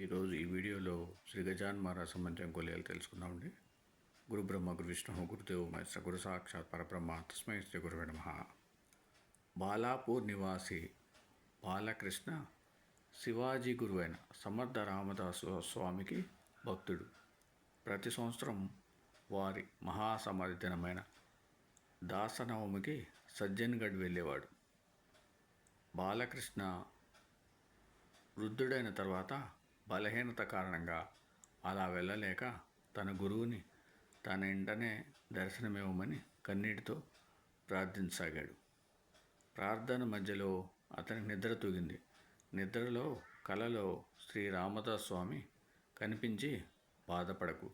ఈరోజు ఈ వీడియోలో శ్రీ గజాన్ మహారాజ్ సంబంధించిన కొలియాలు తెలుసుకుందామండి. గురు బ్రహ్మ గురు విష్ణు గురుదేవ మహేశ్వర గురు సాక్షాత్ పరబ్రహ్మ తస్మై శ్రీ గురువే నమః. బాలాపూర్ నివాసి బాలకృష్ణ శివాజీ గురువైన సమర్థ రామదాసు స్వామికి భక్తుడు. ప్రతి సంవత్సరం వారి మహాసమాధి దినమైన దాసనవమికి సజ్జన్గఢ్ వెళ్ళేవాడు. బాలకృష్ణ వృద్ధుడైన తర్వాత బలహీనత కారణంగా అలా వెళ్ళలేక తన గురువుని తన ఇంటనే దర్శనమివ్వమని కన్నీటితో ప్రార్థించసాగాడు. ప్రార్థన మధ్యలో అతనికి నిద్ర తూగింది. నిద్రలో కలలో శ్రీ రామదాస్ స్వామి కనిపించి, బాధపడకు,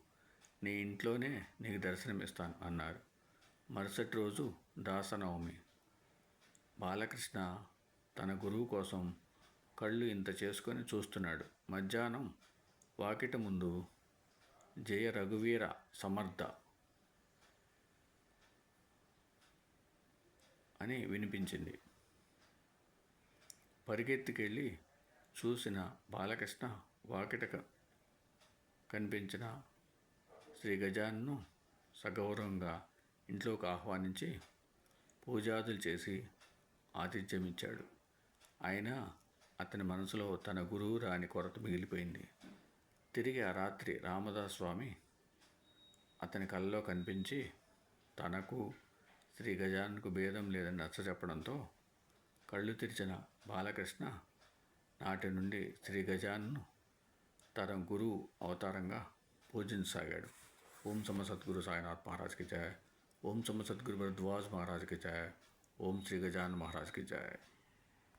నీ ఇంట్లోనే నీకు దర్శనమిస్తాను అన్నారు. మరుసటి రోజు దాసనవమి. బాలకృష్ణ తన గురువు కోసం కళ్ళు ఇంత చేసుకొని చూస్తున్నాడు. మధ్యాహ్నం వాకిట ముందు జయ రఘువీర సమర్థ అని వినిపించింది. పరిగెత్తికెళ్ళి చూసిన బాలకృష్ణ వాకిట కనిపించిన శ్రీ గజాన్ను సగౌరవంగా ఇంట్లోకి ఆహ్వానించి పూజాదులు చేసి ఆతిథ్యమిచ్చాడు. అయినా అతని మనసులో తన గురువు రాని కొరత మిగిలిపోయింది. తిరిగి ఆ రాత్రి రామదాస్ స్వామి అతని కలలో కనిపించి తనకు శ్రీ గజాన్కు భేదం లేదని నచ్చజెప్పడంతో కళ్ళు తెరిచిన బాలకృష్ణ నాటి నుండి శ్రీ గజాన్ను తన గురువు అవతారంగా పూజించసాగాడు. ఓం సమ సద్గురు సాయినాథ్ మహారాజ్కి జయ. ఓం సమ సద్గురు భరద్వాజ్ మహారాజ్కి జయ. ఓం శ్రీ గజాన్ మహారాజ్కి జయ.